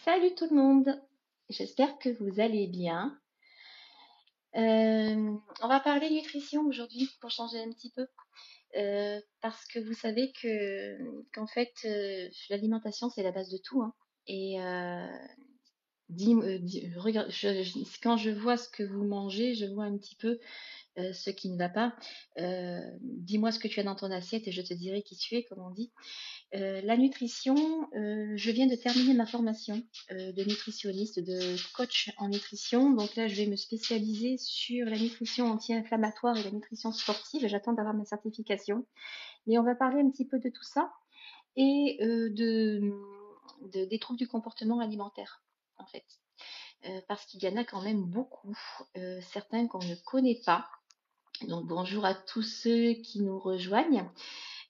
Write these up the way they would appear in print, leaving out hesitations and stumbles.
Salut tout le monde, j'espère que vous allez bien. On va parler nutrition aujourd'hui pour changer un petit peu. Parce que vous savez qu'en fait, l'alimentation c'est la base de tout, hein. Et regarde, quand je vois ce que vous mangez, je vois un petit peu ce qui ne va pas. Dis-moi ce que tu as dans ton assiette et je te dirai qui tu es, comme on dit. La nutrition, je viens de terminer ma formation de nutritionniste, de coach en nutrition. Donc là, je vais me spécialiser sur la nutrition anti-inflammatoire et la nutrition sportive. J'attends d'avoir ma certification. Mais on va parler un petit peu de tout ça et des troubles du comportement alimentaire, en fait. Parce qu'il y en a quand même beaucoup, certains qu'on ne connaît pas. Donc bonjour à tous ceux qui nous rejoignent.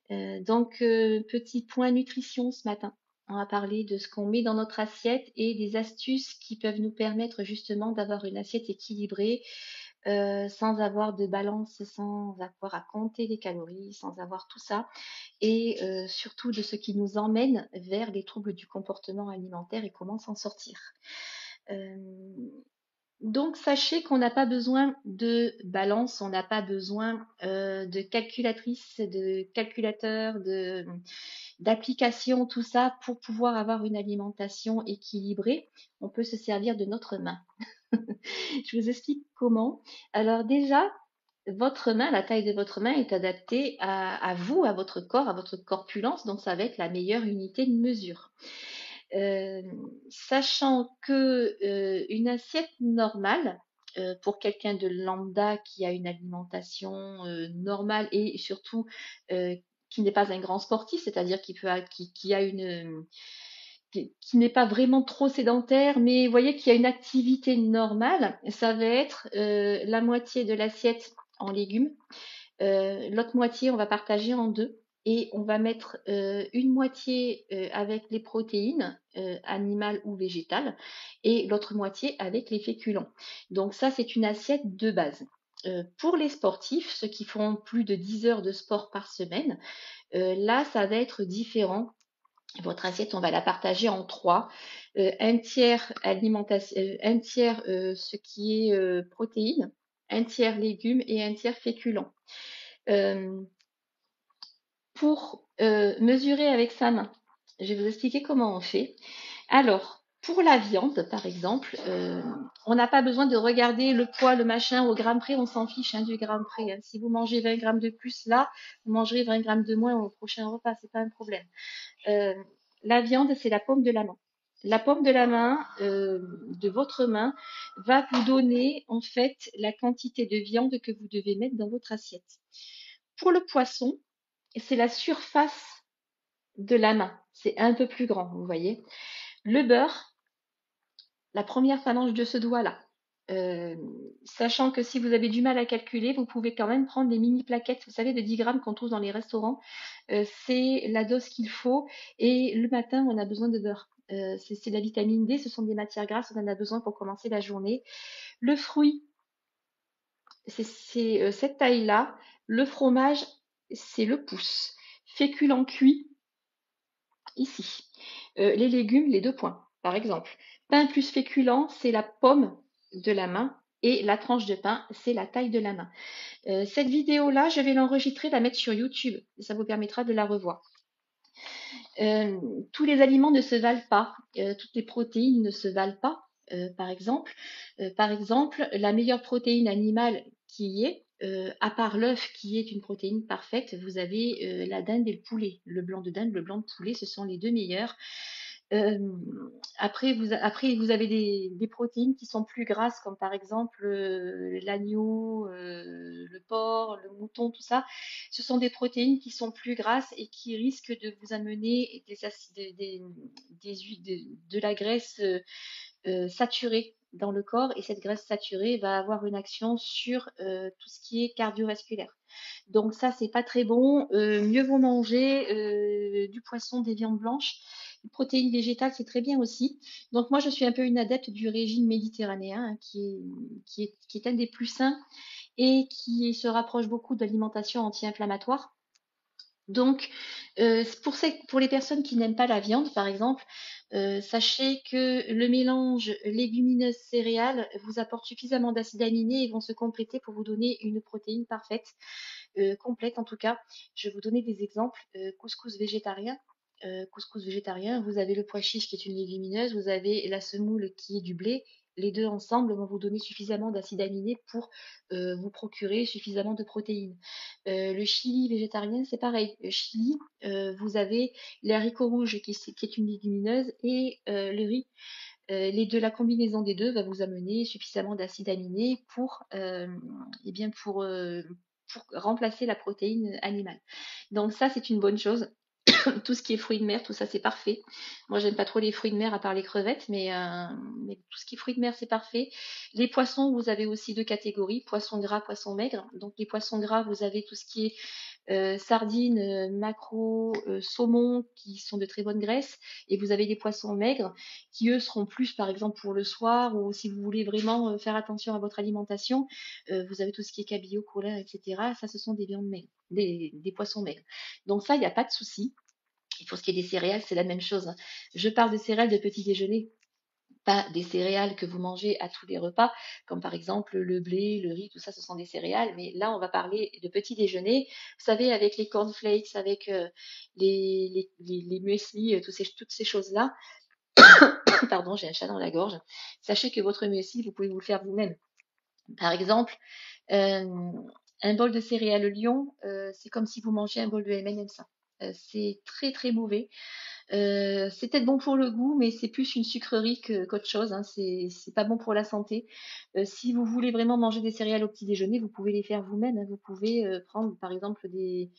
Petit point nutrition ce matin. On va parler de ce qu'on met dans notre assiette et des astuces qui peuvent nous permettre justement d'avoir une assiette équilibrée, sans avoir de balance, sans avoir à compter les calories, sans avoir tout ça, et surtout de ce qui nous emmène vers les troubles du comportement alimentaire et comment s'en sortir. Euh, donc, sachez qu'on n'a pas besoin de balance, on n'a pas besoin de calculatrice, de calculateur, d'application, tout ça pour pouvoir avoir une alimentation équilibrée. On peut se servir de notre main. Je vous explique comment. Alors déjà, votre main, la taille de votre main est adaptée à vous, à votre corpulence, donc ça va être la meilleure unité de mesure. Euh, Sachant que une assiette normale pour quelqu'un de lambda qui a une alimentation normale et surtout qui n'est pas un grand sportif, c'est-à-dire qui a qui n'est pas vraiment trop sédentaire, mais vous voyez qu'il y a une activité normale, ça va être la moitié de l'assiette en légumes, l'autre moitié, on va partager en deux et on va mettre une moitié avec les protéines animales ou végétales et l'autre moitié avec les féculents. Donc ça, c'est une assiette de base. Pour les sportifs, ceux qui font plus de 10 heures de sport par semaine, là, ça va être différent. Votre assiette, on va la partager en trois. Un tiers alimentation, un tiers ce qui est protéines, un tiers légumes et un tiers féculents. Euh, pour mesurer avec sa main, je vais vous expliquer comment on fait. Alors, pour la viande, par exemple, on n'a pas besoin de regarder le poids, le machin au gramme près, on s'en fiche du gramme près, hein. Si vous mangez 20 grammes de plus là, vous mangerez 20 grammes de moins au prochain repas, c'est pas un problème. Euh, la viande, c'est la paume de la main. La paume de la main, de votre main, va vous donner en fait la quantité de viande que vous devez mettre dans votre assiette. Pour le poisson, c'est la surface de la main. C'est un peu plus grand, vous voyez. Le beurre, la première phalange de ce doigt-là. Euh, Sachant que si vous avez du mal à calculer, vous pouvez quand même prendre des mini plaquettes, vous savez, de 10 grammes qu'on trouve dans les restaurants. C'est la dose qu'il faut. Et le matin, on a besoin de beurre. C'est de la vitamine D, ce sont des matières grasses, on en a besoin pour commencer la journée. Le fruit, c'est cette taille-là. Le fromage, c'est le pouce. Féculent cuit, ici. Les légumes, les 2 points, par exemple. Pain plus féculent, c'est la pomme de la main. Et la tranche de pain, c'est la taille de la main. Cette vidéo-là, je vais l'enregistrer, la mettre sur YouTube. Ça vous permettra de la revoir. Tous les aliments ne se valent pas. Toutes les protéines ne se valent pas. Par exemple, la meilleure protéine animale qui y est, à part l'œuf qui est une protéine parfaite, vous avez la dinde et le poulet. Le blanc de dinde, le blanc de poulet, ce sont les deux meilleurs. Euh, après, vous avez des protéines qui sont plus grasses, comme par exemple l'agneau, le porc, le mouton, tout ça. Ce sont des protéines qui sont plus grasses et qui risquent de vous amener des huiles, de la graisse saturée dans le corps. Et cette graisse saturée va avoir une action sur tout ce qui est cardiovasculaire. Donc ça, c'est pas très bon. Mieux vaut manger du poisson, des viandes blanches. Les protéines végétales, c'est très bien aussi. Donc moi, je suis un peu une adepte du régime méditerranéen, hein, qui est un des plus sains et qui se rapproche beaucoup de l'alimentation anti-inflammatoire. Donc, pour les personnes qui n'aiment pas la viande, par exemple, sachez que le mélange légumineuses-céréales vous apporte suffisamment d'acides aminés et vont se compléter pour vous donner une protéine parfaite, complète en tout cas. Je vais vous donner des exemples. Couscous végétarien. Couscous végétarien, vous avez le pois chiche qui est une légumineuse, vous avez la semoule qui est du blé. Les deux ensemble vont vous donner suffisamment d'acides aminés pour vous procurer suffisamment de protéines. Le chili végétarien, c'est pareil. Le chili, vous avez les haricots rouges qui est une légumineuse et le riz. La combinaison des deux va vous amener suffisamment d'acides aminés eh bien pour remplacer la protéine animale. Donc ça, c'est une bonne chose. Tout ce qui est fruits de mer, tout ça, c'est parfait. Moi, j'aime pas trop les fruits de mer à part les crevettes, mais tout ce qui est fruits de mer, c'est parfait. Les poissons, vous avez aussi deux catégories, poissons gras, poissons maigres. Donc les poissons gras, vous avez tout ce qui est sardines, maquereaux, saumon qui sont de très bonne graisse, et vous avez des poissons maigres qui eux seront plus par exemple pour le soir, ou si vous voulez vraiment faire attention à votre alimentation, vous avez tout ce qui est cabillaud, colin, etc. Ça, ce sont des viandes maigres, des poissons maigres. Donc ça, il n'y a pas de souci. Et pour ce qui est des céréales, c'est la même chose, hein. Je parle de céréales de petit déjeuner, pas des céréales que vous mangez à tous les repas, comme par exemple le blé, le riz, tout ça, ce sont des céréales. Mais là, on va parler de petit déjeuner. Vous savez, avec les cornflakes, avec les muesli, toutes ces choses-là. Pardon, j'ai un chat dans la gorge. Sachez que votre muesli, vous pouvez vous le faire vous-même. Par exemple, euh, un bol de céréales Lion, c'est comme si vous mangiez un bol de M&M's. C'est très très mauvais. C'est peut-être bon pour le goût, mais c'est plus une sucrerie qu'autre chose, hein. C'est pas bon pour la santé. Si vous voulez vraiment manger des céréales au petit déjeuner, vous pouvez les faire vous-même, hein. Vous pouvez prendre par exemple des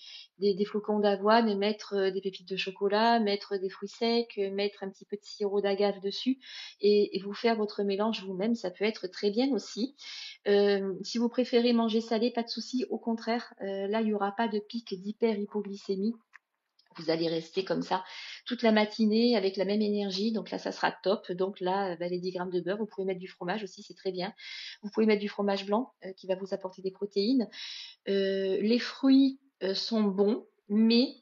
flocons d'avoine, mettre des pépites de chocolat, mettre des fruits secs, mettre un petit peu de sirop d'agave dessus et vous faire votre mélange vous-même. Ça peut être très bien aussi. Si vous préférez manger salé, pas de souci. Au contraire, là, il n'y aura pas de pic d'hyperhypoglycémie. Vous allez rester comme ça toute la matinée avec la même énergie. Donc là, ça sera top. Donc là, les 10 grammes de beurre, vous pouvez mettre du fromage aussi, c'est très bien. Vous pouvez mettre du fromage blanc qui va vous apporter des protéines. Les fruits sont bons, mais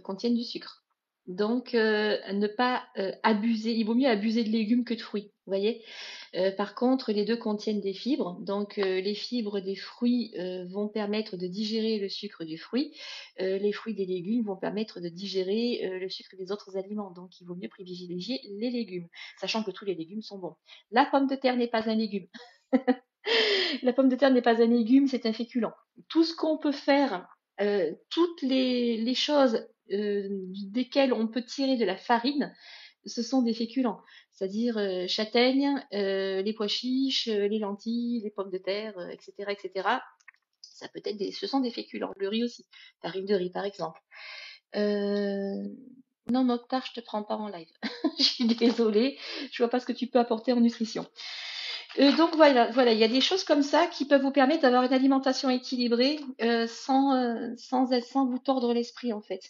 contiennent du sucre. Donc, ne pas abuser. Il vaut mieux abuser de légumes que de fruits. Vous voyez. Par contre, les deux contiennent des fibres. Donc, les fibres des fruits vont permettre de digérer le sucre du fruit. Les fruits des légumes vont permettre de digérer le sucre des autres aliments. Donc, il vaut mieux privilégier les légumes, sachant que tous les légumes sont bons. La pomme de terre n'est pas un légume. La pomme de terre n'est pas un légume, c'est un féculent. Tout ce qu'on peut faire, toutes les choses desquelles on peut tirer de la farine, ce sont des féculents. C'est-à-dire châtaignes, les pois chiches, les lentilles, les pommes de terre, etc., etc. Ça peut être ce sont des féculents. Le riz aussi, farine de riz par exemple. Euh, non, Mokhtar, je te prends pas en live. Je suis désolée, je vois pas ce que tu peux apporter en nutrition. Donc voilà, il y a des choses comme ça qui peuvent vous permettre d'avoir une alimentation équilibrée sans vous tordre l'esprit en fait.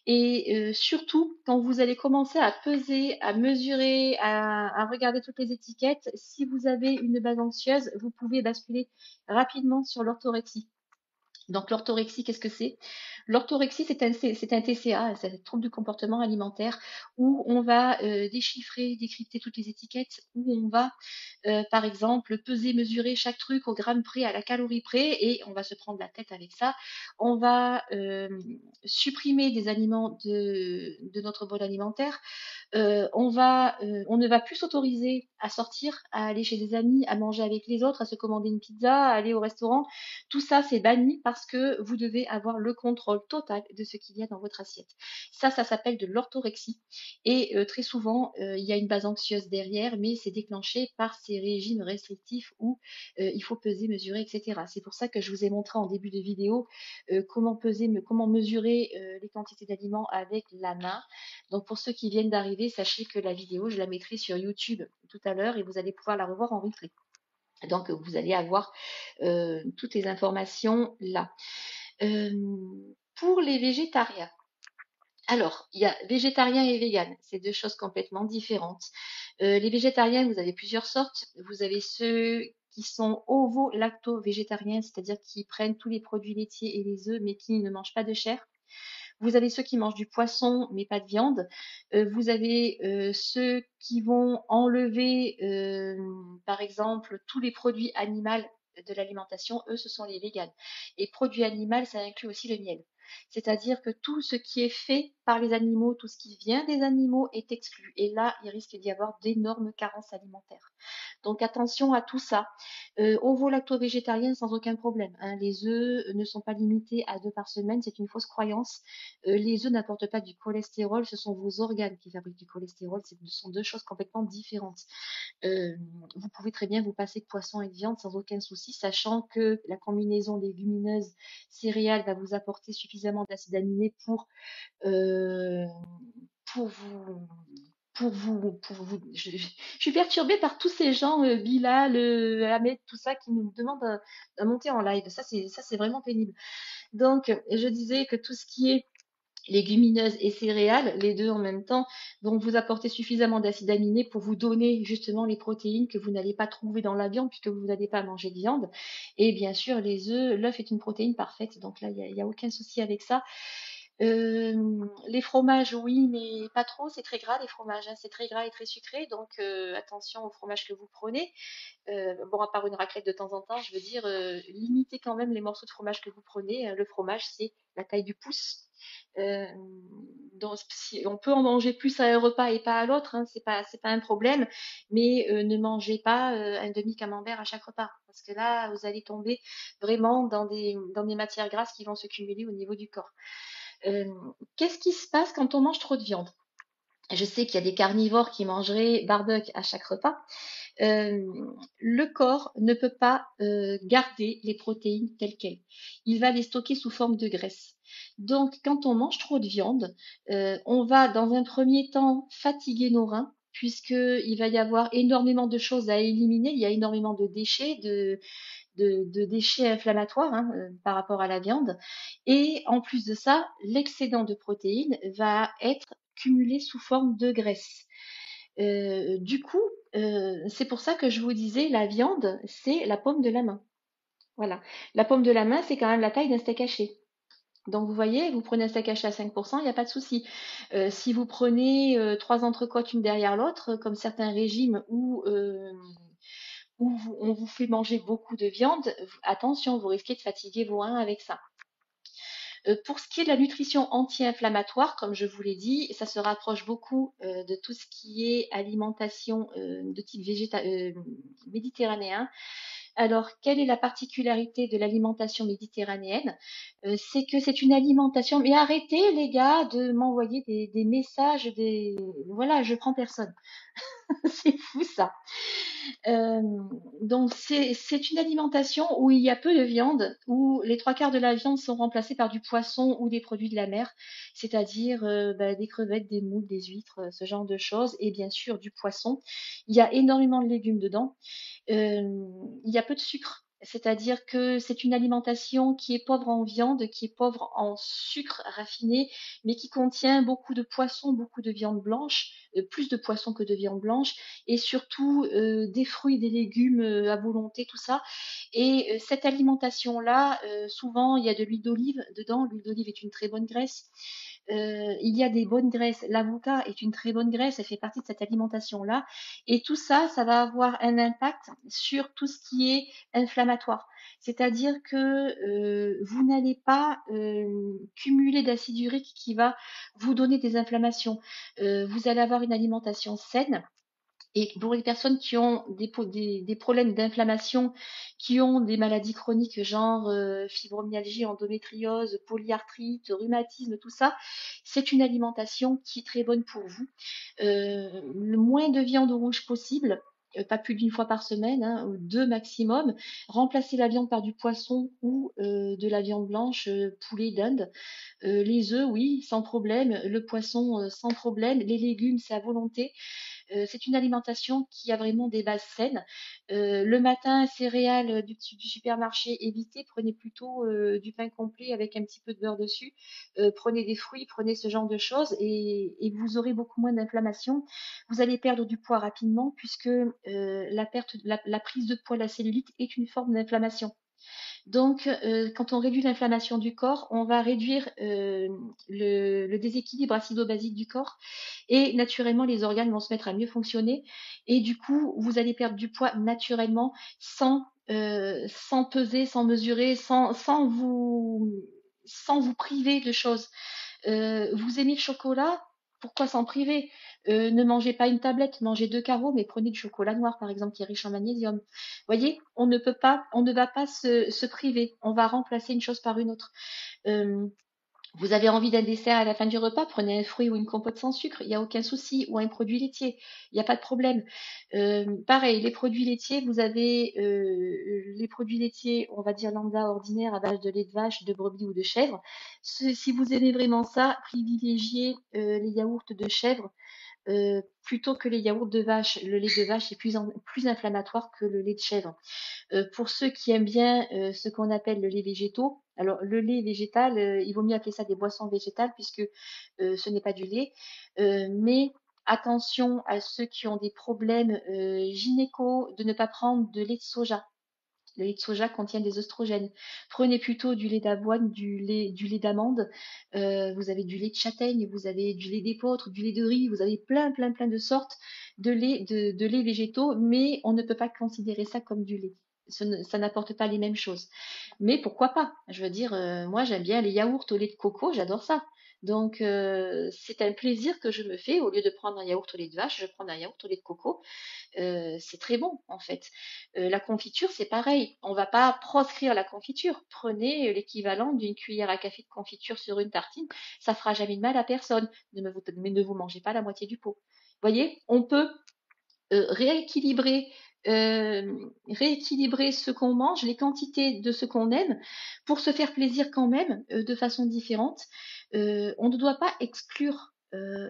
Et surtout, quand vous allez commencer à peser, à mesurer, à regarder toutes les étiquettes, si vous avez une base anxieuse, vous pouvez basculer rapidement sur l'orthorexie. Donc l'orthorexie, qu'est-ce que c'est? L'orthorexie, c'est un TCA, c'est un trouble du comportement alimentaire, où on va déchiffrer, décrypter toutes les étiquettes, où on va, par exemple, peser, mesurer chaque truc au gramme près, à la calorie près, et on va se prendre la tête avec ça. On va supprimer des aliments de notre bol alimentaire. On ne va plus s'autoriser à sortir, à aller chez des amis, à manger avec les autres, à se commander une pizza, à aller au restaurant. Tout ça, c'est banni parce que vous devez avoir le contrôle total de ce qu'il y a dans votre assiette. Ça s'appelle de l'orthorexie. Et très souvent, il y a une base anxieuse derrière, mais c'est déclenché par ces régimes restrictifs où il faut peser, mesurer, etc. C'est pour ça que je vous ai montré en début de vidéo comment peser, comment mesurer les quantités d'aliments avec la main. Donc pour ceux qui viennent d'arriver, sachez que la vidéo, je la mettrai sur YouTube tout à l'heure et vous allez pouvoir la revoir en replay. Donc vous allez avoir toutes les informations là. Pour les végétariens, alors il y a végétarien et vegan, c'est deux choses complètement différentes. Les végétariens, vous avez plusieurs sortes. Vous avez ceux qui sont ovo-lacto-végétariens, c'est-à-dire qui prennent tous les produits laitiers et les œufs, mais qui ne mangent pas de chair. Vous avez ceux qui mangent du poisson, mais pas de viande. Vous avez ceux qui vont enlever, par exemple, tous les produits animaux de l'alimentation. Eux, ce sont les véganes. Et produits animaux, ça inclut aussi le miel. C'est-à-dire que tout ce qui est fait par les animaux, tout ce qui vient des animaux est exclu. Et là, il risque d'y avoir d'énormes carences alimentaires. Donc attention à tout ça. Ovo-lacto-végétarien sans aucun problème, hein. Les œufs ne sont pas limités à 2 par semaine, c'est une fausse croyance. Les œufs n'apportent pas du cholestérol, ce sont vos organes qui fabriquent du cholestérol, ce sont deux choses complètement différentes. Euh, Vous pouvez très bien vous passer de poisson et de viande sans aucun souci, sachant que la combinaison légumineuse céréales va vous apporter suffisamment d'acides aminés euh, pour vous je suis perturbée par tous ces gens, Bilal, Ahmed, tout ça, qui nous demandent de monter en live. Ça, c'est vraiment pénible. Donc, je disais que tout ce qui est légumineuses et céréales, les deux en même temps, vont vous apporter suffisamment d'acides aminés pour vous donner justement les protéines que vous n'allez pas trouver dans la viande puisque vous n'allez pas manger de viande. Et bien sûr, les œufs, l'œuf est une protéine parfaite, donc là, il y a aucun souci avec ça. Les fromages, oui, mais pas trop, c'est très gras les fromages, hein, c'est très gras et très sucré, donc attention au fromage que vous prenez. Bon, à part une raclette de temps en temps, je veux dire, limitez quand même les morceaux de fromage que vous prenez. Le fromage, c'est la taille du pouce. Euh, donc, si, on peut en manger plus à un repas et pas à l'autre, hein, c'est pas un problème, mais ne mangez pas un demi camembert à chaque repas, parce que là, vous allez tomber vraiment dans des matières grasses qui vont se cumuler au niveau du corps. Euh, Qu'est-ce qui se passe quand on mange trop de viande? Je sais qu'il y a des carnivores qui mangeraient barbecue à chaque repas. Euh, le corps ne peut pas garder les protéines telles quelles. Il va les stocker sous forme de graisse. Donc, quand on mange trop de viande, on va dans un premier temps fatiguer nos reins, puisqu'il va y avoir énormément de choses à éliminer. Il y a énormément de déchets, de déchets inflammatoires, hein, par rapport à la viande. Et en plus de ça, l'excédent de protéines va être cumulé sous forme de graisse. Du coup, c'est pour ça que je vous disais, la viande, c'est la paume de la main. Voilà. La paume de la main, c'est quand même la taille d'un steak haché. Donc vous voyez, vous prenez un steak haché à 5%, il n'y a pas de souci. Si vous prenez 3 entrecôtes une derrière l'autre, comme certains régimes où on vous fait manger beaucoup de viande, attention, vous risquez de fatiguer vos reins avec ça. Pour ce qui est de la nutrition anti-inflammatoire, comme je vous l'ai dit, ça se rapproche beaucoup de tout ce qui est alimentation de type méditerranéen. Alors, quelle est la particularité de l'alimentation méditerranéenne? C'est que c'est une alimentation. Mais arrêtez, les gars, de m'envoyer des messages. Voilà, je prends personne. C'est fou ça. Euh, donc c'est une alimentation où il y a peu de viande, où les 3 quarts de la viande sont remplacés par du poisson ou des produits de la mer, c'est-à-dire des crevettes, des moules, des huîtres, ce genre de choses, et bien sûr du poisson. Il y a énormément de légumes dedans. Il y a peu de sucre. C'est-à-dire que c'est une alimentation qui est pauvre en viande, qui est pauvre en sucre raffiné, mais qui contient beaucoup de poissons, beaucoup de viande blanche, plus de poissons que de viande blanche, et surtout des fruits, des légumes à volonté, tout ça. Et cette alimentation-là, souvent, il y a de l'huile d'olive dedans. L'huile d'olive est une très bonne graisse. Il y a des bonnes graisses. L'avocat est une très bonne graisse, elle fait partie de cette alimentation-là. Et tout ça, ça va avoir un impact sur tout ce qui est inflammatoire. C'est-à-dire que vous n'allez pas cumuler d'acide urique qui va vous donner des inflammations. Vous allez avoir une alimentation saine. Et pour les personnes qui ont des problèmes d'inflammation, qui ont des maladies chroniques genre fibromyalgie, endométriose, polyarthrite, rhumatisme, tout ça, c'est une alimentation qui est très bonne pour vous. Le moins de viande rouge possible, pas plus d'une fois par semaine, hein, ou 2 maximum. Remplacer la viande par du poisson ou de la viande blanche, poulet, dinde. Les œufs, oui, sans problème. Le poisson, sans problème. Les légumes, c'est à volonté. C'est une alimentation qui a vraiment des bases saines. Le matin, céréales du supermarché, évitez, prenez plutôt du pain complet avec un petit peu de beurre dessus. Prenez des fruits, prenez ce genre de choses et vous aurez beaucoup moins d'inflammation. Vous allez perdre du poids rapidement puisque la prise de poids, la cellulite est une forme d'inflammation. Donc, quand on réduit l'inflammation du corps, on va réduire le déséquilibre acido-basique du corps et naturellement, les organes vont se mettre à mieux fonctionner et du coup, vous allez perdre du poids naturellement sans peser, sans mesurer, sans vous priver de choses. Vous aimez le chocolat, pourquoi s'en priver? Ne mangez pas une tablette, mangez 2 carreaux, mais prenez du chocolat noir, par exemple, qui est riche en magnésium. Voyez, on ne va pas se priver, on va remplacer une chose par une autre. Euh, vous avez envie d'un dessert à la fin du repas, prenez un fruit ou une compote sans sucre, il n'y a aucun souci, ou un produit laitier, il n'y a pas de problème. Pareil, les produits laitiers, vous avez les produits laitiers, on va dire lambda ordinaire à base de lait de vache, de brebis ou de chèvre. Si vous aimez vraiment ça, privilégiez les yaourts de chèvre plutôt que les yaourts de vache. Le lait de vache est plus inflammatoire que le lait de chèvre. Pour ceux qui aiment bien ce qu'on appelle le lait végétaux, alors le lait végétal, il vaut mieux appeler ça des boissons végétales puisque ce n'est pas du lait. Mais attention à ceux qui ont des problèmes gynéco de ne pas prendre de lait de soja. Le lait de soja contient des oestrogènes. Prenez plutôt du lait d'avoine, du lait d'amande. Vous avez du lait de châtaigne, vous avez du lait d'épeautre, du lait de riz. Vous avez plein de sortes de lait végétaux, mais on ne peut pas considérer ça comme du lait. Ça n'apporte pas les mêmes choses. Mais pourquoi pas? Je veux dire, moi j'aime bien les yaourts au lait de coco, j'adore ça. Donc c'est un plaisir que je me fais. Au lieu de prendre un yaourt au lait de vache, je prends un yaourt au lait de coco. C'est très bon en fait. La confiture, c'est pareil. On va pas proscrire la confiture. Prenez l'équivalent d'une cuillère à café de confiture sur une tartine, ça fera jamais de mal à personne. Mais ne vous mangez pas la moitié du pot. Vous voyez, on peut rééquilibrer, rééquilibrer ce qu'on mange, les quantités de ce qu'on aime, pour se faire plaisir quand même de façon différente. On ne doit pas exclure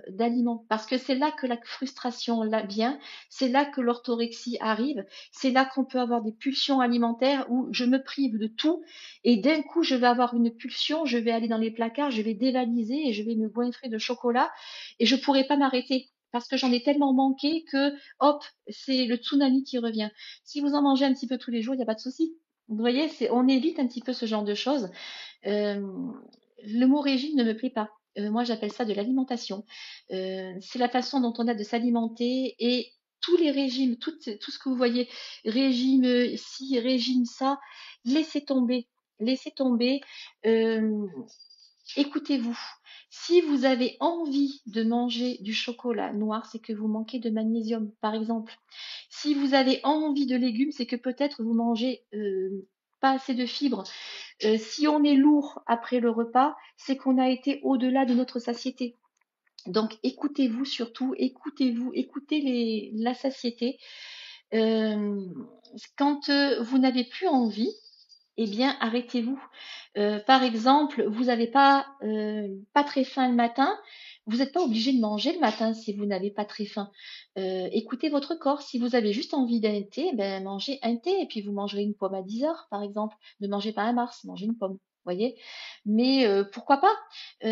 d'aliments parce que c'est là que la frustration vient, c'est là que l'orthorexie arrive, c'est là qu'on peut avoir des pulsions alimentaires où je me prive de tout et d'un coup je vais avoir une pulsion, je vais aller dans les placards, je vais dévaliser et je vais me goinfrer de chocolat et je pourrai pas m'arrêter parce que j'en ai tellement manqué que hop, c'est le tsunami qui revient. Si vous en mangez un petit peu tous les jours, il n'y a pas de souci. Vous voyez, on évite un petit peu ce genre de choses. Euh, le mot régime ne me plaît pas. Moi, j'appelle ça de l'alimentation. C'est la façon dont on a de s'alimenter et tous les régimes, tout ce que vous voyez, régime ci, régime ça, laissez tomber. Laissez tomber. Euh, Écoutez-vous. Si vous avez envie de manger du chocolat noir, c'est que vous manquez de magnésium, par exemple. Si vous avez envie de légumes, c'est que peut-être vous mangez pas assez de fibres. Si on est lourd après le repas, c'est qu'on a été au-delà de notre satiété. Donc écoutez-vous surtout, écoutez la satiété. Euh, Quand vous n'avez plus envie, eh bien, arrêtez-vous. Par exemple, vous n'avez pas très faim le matin, vous n'êtes pas obligé de manger le matin si vous n'avez pas très faim. Écoutez votre corps. Si vous avez juste envie d'un thé, ben, mangez un thé et puis vous mangerez une pomme à 10 heures, par exemple. Ne mangez pas un Mars, mangez une pomme. Voyez, mais pourquoi pas je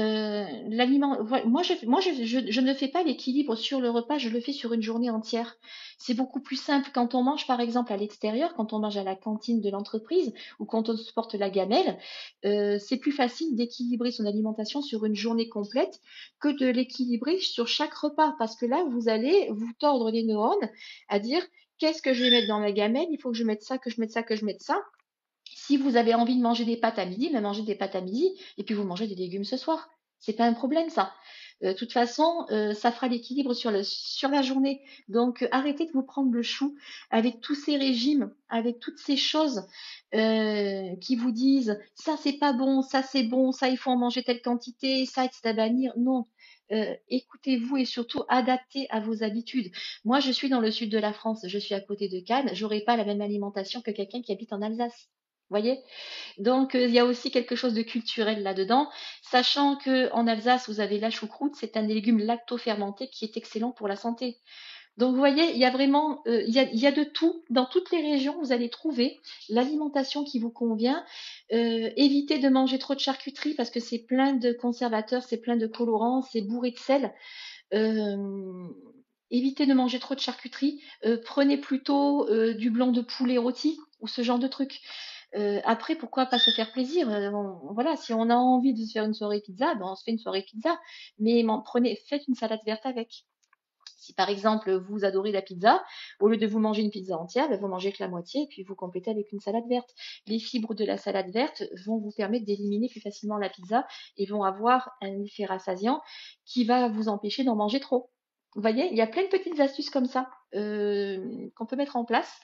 ne fais pas l'équilibre sur le repas, je le fais sur une journée entière. C'est beaucoup plus simple quand on mange, par exemple, à l'extérieur, quand on mange à la cantine de l'entreprise ou quand on se porte la gamelle, c'est plus facile d'équilibrer son alimentation sur une journée complète que de l'équilibrer sur chaque repas. Parce que là, vous allez vous tordre les neurones à dire qu'est-ce que je vais mettre dans ma gamelle, il faut que je mette ça, que je mette ça, que je mette ça. Si vous avez envie de manger des pâtes à midi, ben mangez des pâtes à midi et puis vous mangez des légumes ce soir. C'est pas un problème ça. De toute façon, ça fera l'équilibre sur la journée. Donc arrêtez de vous prendre le chou avec tous ces régimes, avec toutes ces choses qui vous disent ça c'est pas bon, ça c'est bon, ça il faut en manger telle quantité, ça c'est à bannir. Non. Écoutez-vous et surtout adaptez à vos habitudes. Moi, je suis dans le sud de la France, je suis à côté de Cannes, j'aurai pas la même alimentation que quelqu'un qui habite en Alsace. Voyez? Donc, il y a aussi quelque chose de culturel là-dedans, sachant que en Alsace, vous avez la choucroute, c'est un légume lacto-fermenté qui est excellent pour la santé. Donc, vous voyez, il y a vraiment, il y a de tout. Dans toutes les régions, vous allez trouver l'alimentation qui vous convient. Évitez de manger trop de charcuterie parce que c'est plein de conservateurs, c'est plein de colorants, c'est bourré de sel. Euh, Évitez de manger trop de charcuterie. Prenez plutôt du blanc de poulet rôti ou ce genre de truc. Après, pourquoi pas se faire plaisir? Voilà, si on a envie de se faire une soirée pizza, ben, on se fait une soirée pizza, mais faites une salade verte avec. Si par exemple vous adorez la pizza, au lieu de vous manger une pizza entière, ben, vous mangez que la moitié et puis vous complétez avec une salade verte. Les fibres de la salade verte vont vous permettre d'éliminer plus facilement la pizza et vont avoir un effet rassasiant qui va vous empêcher d'en manger trop. Vous voyez, il y a plein de petites astuces comme ça qu'on peut mettre en place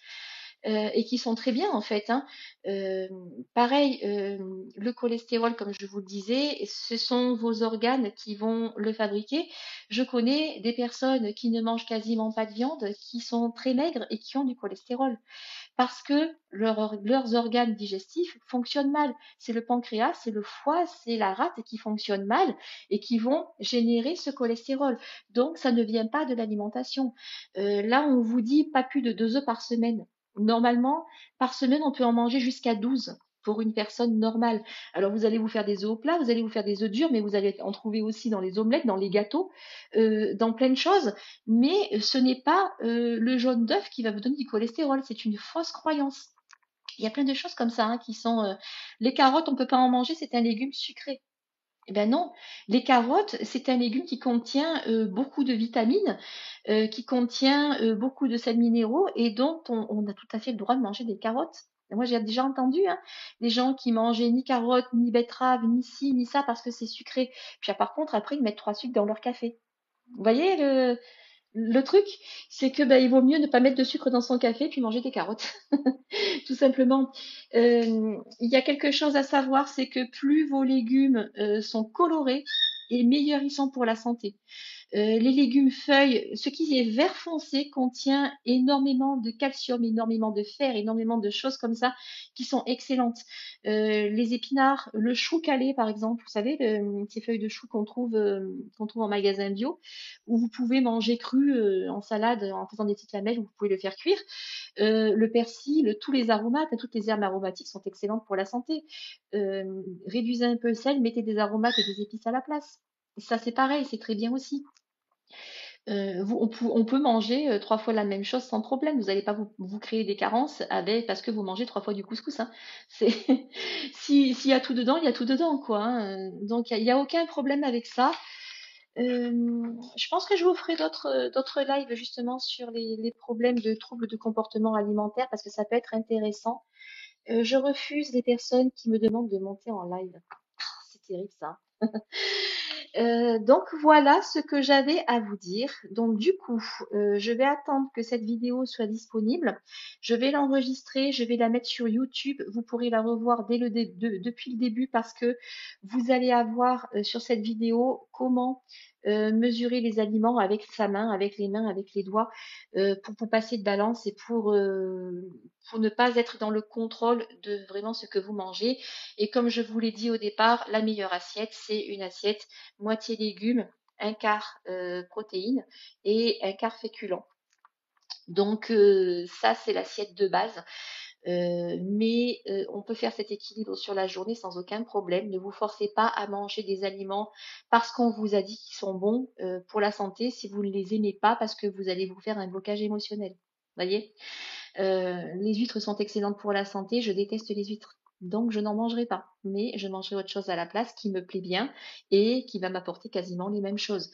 et qui sont très bien en fait, hein. Euh, Pareil, le cholestérol, comme je vous le disais, ce sont vos organes qui vont le fabriquer. Je connais des personnes qui ne mangent quasiment pas de viande, qui sont très maigres et qui ont du cholestérol parce que leurs organes digestifs fonctionnent mal. C'est le pancréas, c'est le foie, c'est la rate qui fonctionnent mal et qui vont générer ce cholestérol. Donc, ça ne vient pas de l'alimentation. Là, on vous dit pas plus de 2 œufs par semaine. Normalement, par semaine, on peut en manger jusqu'à 12 pour une personne normale. Alors, vous allez vous faire des œufs au plat, vous allez vous faire des œufs durs, mais vous allez en trouver aussi dans les omelettes, dans les gâteaux, dans plein de choses. Mais ce n'est pas le jaune d'œuf qui va vous donner du cholestérol, c'est une fausse croyance. Il y a plein de choses comme ça hein, qui sont... les carottes, on ne peut pas en manger, c'est un légume sucré. Eh ben non, les carottes, c'est un légume qui contient beaucoup de vitamines, qui contient beaucoup de sels minéraux et dont on a tout à fait le droit de manger des carottes. Et moi, j'ai déjà entendu hein, des gens qui mangeaient ni carottes, ni betteraves, ni ci, ni ça parce que c'est sucré. Puis par contre, après, ils mettent 3 sucres dans leur café. Vous voyez le truc, c'est que il vaut mieux ne pas mettre de sucre dans son café puis manger des carottes, tout simplement. Il y a quelque chose à savoir, c'est que plus vos légumes sont colorés et meilleurs ils sont pour la santé. Les légumes feuilles, ce qui est vert foncé contient énormément de calcium, énormément de fer, énormément de choses comme ça qui sont excellentes. Les épinards, le chou calé par exemple, vous savez, ces feuilles de chou qu'on trouve en magasin bio, où vous pouvez manger cru en salade en faisant des petites lamelles, ou vous pouvez le faire cuire. Le persil, tous les aromates, toutes les herbes aromatiques sont excellentes pour la santé. Réduisez un peu le sel, mettez des aromates et des épices à la place. Ça, c'est pareil, c'est très bien aussi. On peut manger 3 fois la même chose sans problème. Vous n'allez pas vous créer des carences parce que vous mangez 3 fois du couscous. Hein. S'il y a tout dedans, il y a tout dedans, quoi. Hein. Donc il y a aucun problème avec ça. Je pense que je vous ferai d'autres lives justement sur les problèmes de troubles de comportement alimentaire parce que ça peut être intéressant. Je refuse les personnes qui me demandent de monter en live. C'est terrible ça. Donc voilà ce que j'avais à vous dire. Donc du coup, je vais attendre que cette vidéo soit disponible. Je vais l'enregistrer, je vais la mettre sur YouTube. Vous pourrez la revoir depuis le début parce que vous allez avoir sur cette vidéo comment mesurer les aliments avec sa main, avec les mains, avec les doigts, pour passer de balance et pour ne pas être dans le contrôle de vraiment ce que vous mangez. Et comme je vous l'ai dit au départ, la meilleure assiette, c'est une assiette moitié légumes, un quart protéines et un quart féculent. Donc ça, c'est l'assiette de base. Mais on peut faire cet équilibre sur la journée sans aucun problème. Ne vous forcez pas à manger des aliments parce qu'on vous a dit qu'ils sont bons pour la santé si vous ne les aimez pas parce que vous allez vous faire un blocage émotionnel. Voyez, les huîtres sont excellentes pour la santé. Je déteste les huîtres. Donc, je n'en mangerai pas. Mais je mangerai autre chose à la place qui me plaît bien et qui va m'apporter quasiment les mêmes choses.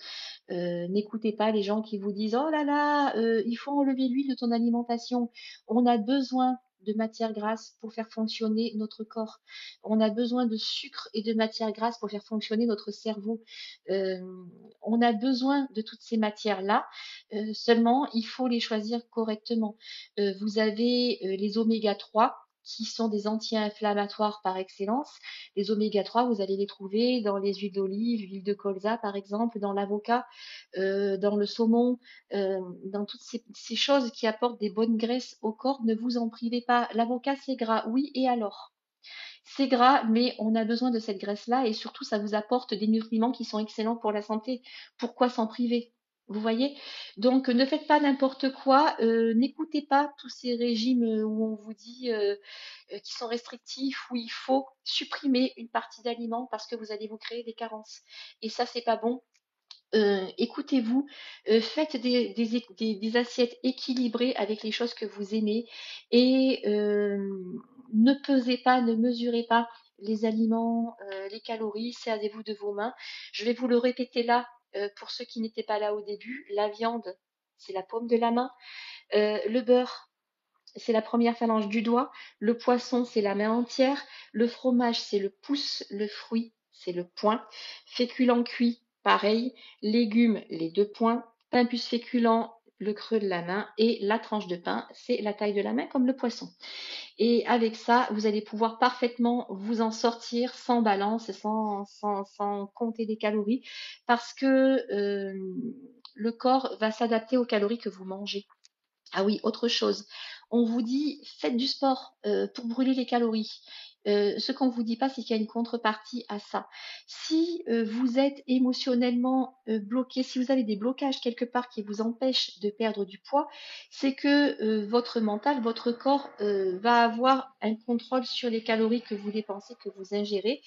N'écoutez pas les gens qui vous disent oh là là, il faut enlever l'huile de ton alimentation. On a besoin de matières grasses pour faire fonctionner notre corps. On a besoin de sucre et de matières grasses pour faire fonctionner notre cerveau. Euh, on a besoin de toutes ces matières-là. Seulement, il faut les choisir correctement. Vous avez les oméga 3 qui sont des anti-inflammatoires par excellence. Les oméga 3, vous allez les trouver dans les huiles d'olive, l'huile de colza par exemple, dans l'avocat, dans le saumon, dans toutes ces choses qui apportent des bonnes graisses au corps. Ne vous en privez pas. L'avocat, c'est gras, oui, et alors? C'est gras, mais on a besoin de cette graisse-là et surtout, ça vous apporte des nutriments qui sont excellents pour la santé. Pourquoi s'en priver? Vous voyez? Donc, ne faites pas n'importe quoi. N'écoutez pas tous ces régimes où on vous dit qui sont restrictifs, où il faut supprimer une partie d'aliments parce que vous allez vous créer des carences. Et ça, c'est pas bon. Écoutez-vous, faites des assiettes équilibrées avec les choses que vous aimez et ne pesez pas, ne mesurez pas les aliments, les calories, servez-vous de vos mains. Je vais vous le répéter là, pour ceux qui n'étaient pas là au début, la viande, c'est la paume de la main, le beurre, c'est la première phalange du doigt, le poisson, c'est la main entière, le fromage, c'est le pouce, le fruit, c'est le poing, féculent cuit, pareil, légumes, les deux poings, pain plus féculent, le creux de la main, et la tranche de pain, c'est la taille de la main comme le poisson. Et avec ça, vous allez pouvoir parfaitement vous en sortir sans balance et sans compter des calories, parce que le corps va s'adapter aux calories que vous mangez. Ah oui, autre chose, on vous dit: «Faites du sport, pour brûler les calories». Ce qu'on vous dit pas, c'est qu'il y a une contrepartie à ça. Si, vous êtes émotionnellement, bloqué, si vous avez des blocages quelque part qui vous empêchent de perdre du poids, c'est que, votre mental, votre corps, va avoir un contrôle sur les calories que vous dépensez, que vous ingérez.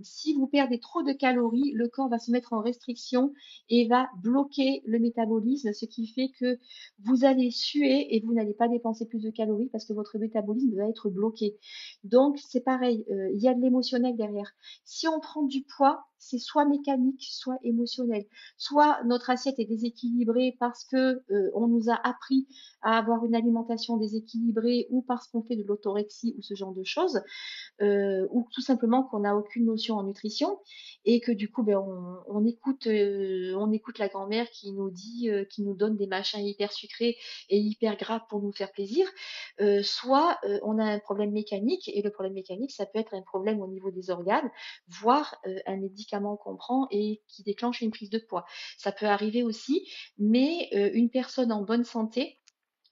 Si vous perdez trop de calories, le corps va se mettre en restriction et va bloquer le métabolisme, ce qui fait que vous allez suer et vous n'allez pas dépenser plus de calories parce que votre métabolisme va être bloqué. Donc c'est pareil, il y a de l'émotionnel derrière. Si on prend du poids, c'est soit mécanique, soit émotionnel. Soit notre assiette est déséquilibrée parce que on nous a appris à avoir une alimentation déséquilibrée ou parce qu'on fait de l'orthorexie ou ce genre de choses, ou tout simplement qu'on n'a aucune notion en nutrition et que du coup, ben, on écoute la grand-mère qui nous dit, qui nous donne des machins hyper sucrés et hyper gras pour nous faire plaisir, soit on a un problème mécanique et le problème mécanique, ça peut être un problème au niveau des organes, voire un médicament qu'on prend et qui déclenche une prise de poids. Ça peut arriver aussi, mais une personne en bonne santé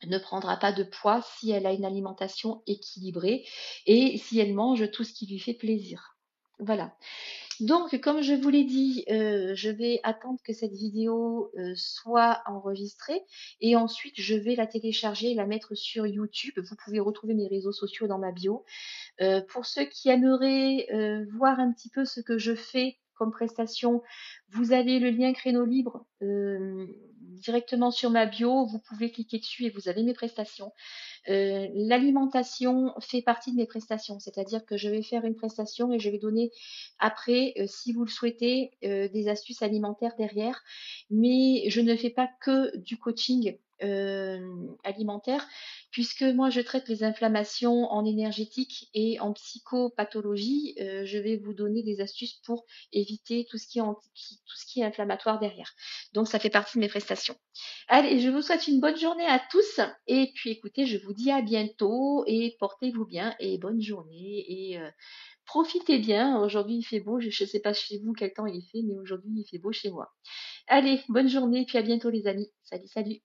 ne prendra pas de poids si elle a une alimentation équilibrée et si elle mange tout ce qui lui fait plaisir. Voilà. Donc, comme je vous l'ai dit, je vais attendre que cette vidéo soit enregistrée et ensuite je vais la télécharger et la mettre sur YouTube. Vous pouvez retrouver mes réseaux sociaux dans ma bio. Pour ceux qui aimeraient voir un petit peu ce que je fais comme prestation, vous avez le lien créneau libre directement sur ma bio. Vous pouvez cliquer dessus et vous avez mes prestations. L'alimentation fait partie de mes prestations, c'est-à-dire que je vais faire une prestation et je vais donner après, si vous le souhaitez, des astuces alimentaires derrière. Mais je ne fais pas que du coaching alimentaire, puisque moi je traite les inflammations en énergétique et en psychopathologie. Je vais vous donner des astuces pour éviter tout ce tout ce qui est inflammatoire derrière. Donc ça fait partie de mes prestations. Allez, je vous souhaite une bonne journée à tous et puis écoutez, je vous dis à bientôt et portez-vous bien et bonne journée et profitez bien. Aujourd'hui, il fait beau, je ne sais pas chez vous quel temps il fait, mais aujourd'hui, il fait beau chez moi. Allez, bonne journée et puis à bientôt les amis. Salut, salut.